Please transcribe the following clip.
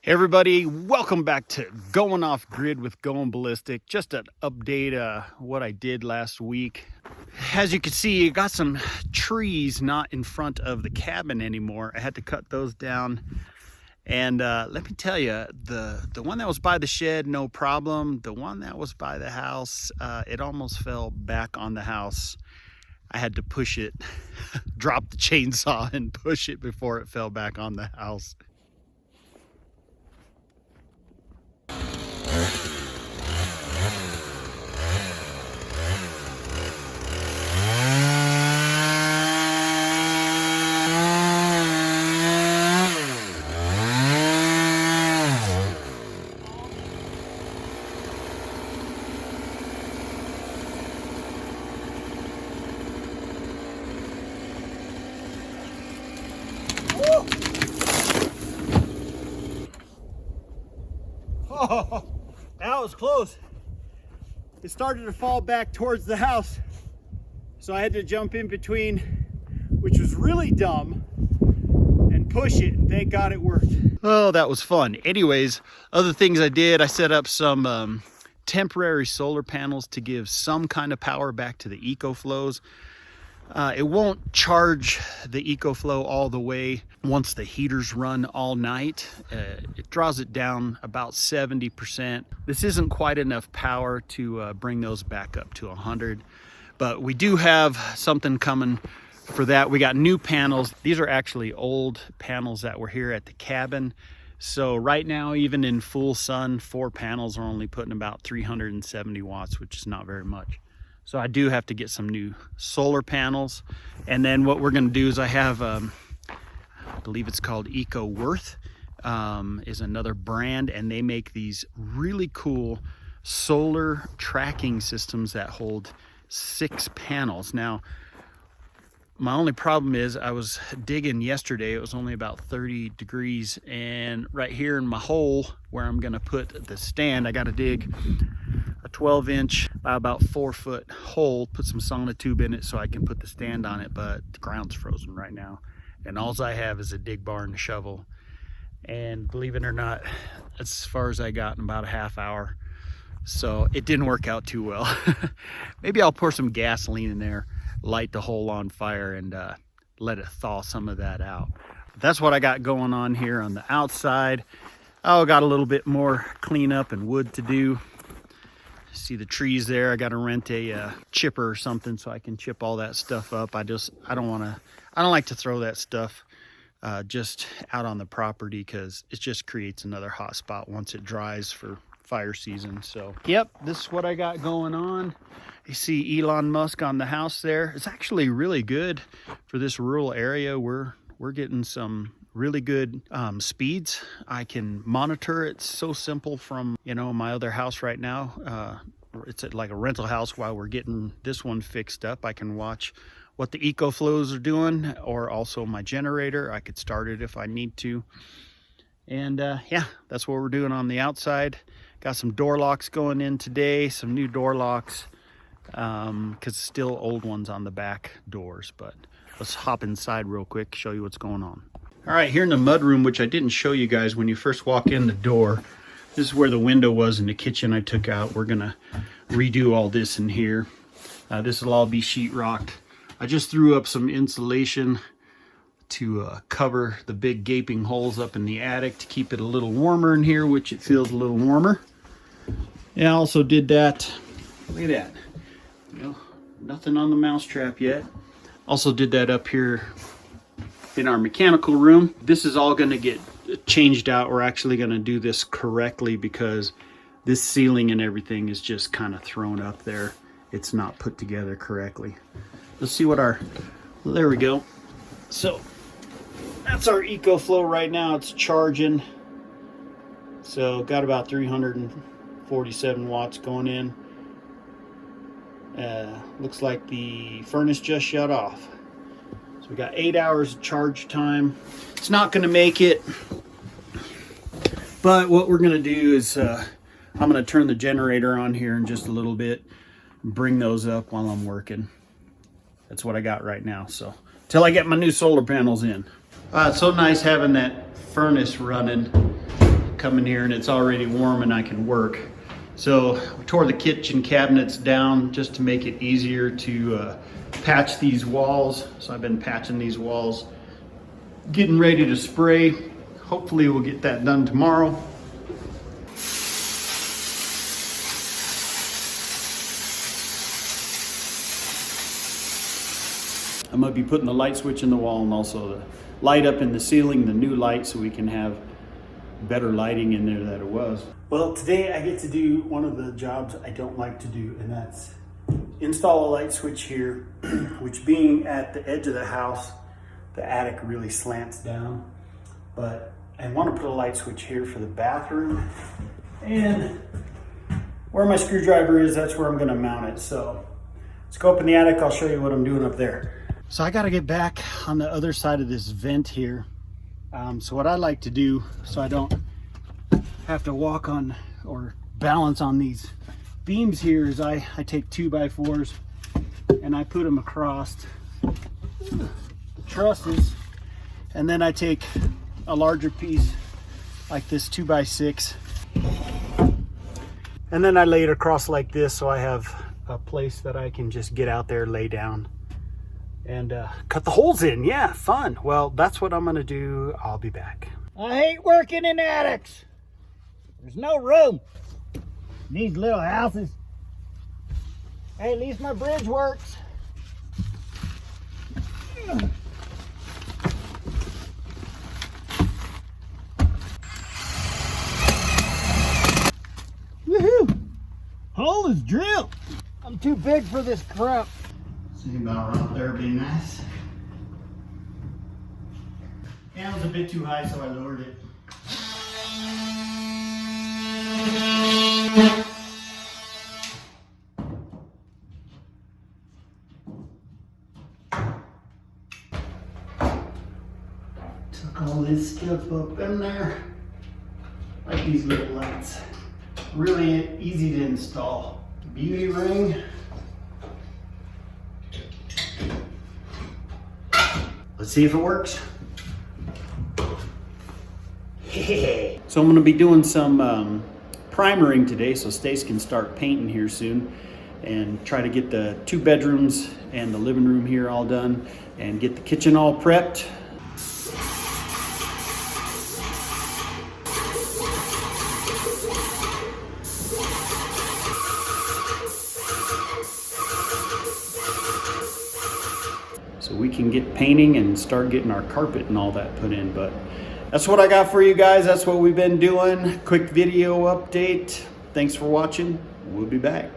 Hey everybody, welcome back to Going Off Grid with Going Ballistic. Just an update what I did last week. As you can see, I got some trees not in front of the cabin anymore. I had to cut those down. And let me tell you, the one that was by the shed, no problem. The one that was by the house, it almost fell back on the house. I had to push it, drop the chainsaw and push it before it fell back on the house. Oh, that was close. It started to fall back towards the house, so I had to jump in between, which was really dumb, and push it, and thank God it worked. Oh, that was fun. Anyways, other things I did, I set up some temporary solar panels to give some kind of power back to the EcoFlows. It won't charge the EcoFlow all the way once the heaters run all night. It draws it down about 70%. This isn't quite enough power to bring those back up to 100, but we do have something coming for that. We got new panels. These are actually old panels that were here at the cabin. So right now, even in full sun, 4 panels are only putting about 370 watts, which is not very much. So I do have to get some new solar panels. And then what we're gonna do is I have, I believe it's called EcoWorth, is another brand, and they make these really cool solar tracking systems that hold 6 panels. Now, my only problem is I was digging yesterday, it was only about 30 degrees, and right here in my hole where I'm gonna put the stand, I gotta dig a 12-inch by about 4-foot hole, put some sonotube in it so I can put the stand on it, but the ground's frozen right now. And all I have is a dig bar and a shovel. And believe it or not, that's as far as I got in about a half hour. So it didn't work out too well. Maybe I'll pour some gasoline in there, light the hole on fire, and let it thaw some of that out. That's what I got going on here on the outside. Oh, got a little bit more cleanup and wood to do. See the trees there. I got to rent a chipper or something so I can chip all that stuff up. I don't like to throw that stuff just out on the property because it just creates another hot spot once it dries for fire season. So yep, this is what I got going on. You see Elon Musk on the house there. It's actually really good for this rural area. We're getting some really good speeds. I can monitor it so simple from, you know, my other house right now. It's like a rental house while we're getting this one fixed up. I can watch what the EcoFlows are doing, or also my generator. I could start it if I need to. And yeah, that's what we're doing on the outside. Got some door locks going in today, some new door locks, because still old ones on the back doors. But let's hop inside real quick, show you what's going on. All right, here in the mudroom, which I didn't show you guys when you first walk in the door, this is where the window was in the kitchen I took out. We're gonna redo all this in here. This will all be sheetrocked. I just threw up some insulation to cover the big gaping holes up in the attic to keep it a little warmer in here, which it feels a little warmer. And I also did that, look at that, you know, nothing on the mousetrap yet. Also did that up here in our mechanical room. This is all going to get changed out. We're actually going to do this correctly because this ceiling and everything is just kind of thrown up there. It's not put together correctly. Let's see what there we go. So that's our EcoFlow right now. It's charging. So got about 347 watts going in. Looks like the furnace just shut off. We got 8 hours of charge time. It's not going to make it, but what we're going to do is I'm going to turn the generator on here in just a little bit and bring those up while I'm working. That's what I got right now. So till I get my new solar panels in. It's so nice having that furnace running. come in here and it's already warm and I can work. So we tore the kitchen cabinets down just to make it easier to patch these walls. So I've been patching these walls, getting ready to spray. Hopefully we'll get that done tomorrow. I'm gonna be putting the light switch in the wall and also the light up in the ceiling, the new light, so we can have better lighting in there than it was. Well, today I get to do one of the jobs I don't like to do, and that's install a light switch here, which being at the edge of the house, the attic really slants down. But I want to put a light switch here for the bathroom, and where my screwdriver is, that's where I'm gonna mount it. So let's go up in the attic, I'll show you what I'm doing up there. So I gotta get back on the other side of this vent here. So what I like to do, so I don't have to walk on or balance on these beams here, is I take 2x4s and I put them across the trusses, and then I take a larger piece like this 2x6, and then I lay it across like this, so I have a place that I can just get out there, lay down, and cut the holes in. Yeah, fun. Well, that's what I'm gonna do. I'll be back. I hate working in attics. There's no room. These little houses. Hey, at least my bridge works. Woohoo! Hole is drilled. I'm too big for this crap. See about right there would be nice. Yeah, it was a bit too high, so I lowered it. Took all this stuff up in there, like these little lights. Really easy to install. Beauty ring. Let's see if it works. So I'm gonna be doing some primering today, so Stace can start painting here soon, and try to get the 2 bedrooms and the living room here all done, and get the kitchen all prepped. So we can get painting and start getting our carpet and all that put in. But that's what I got for you guys. That's what we've been doing. Quick video update. Thanks for watching. We'll be back.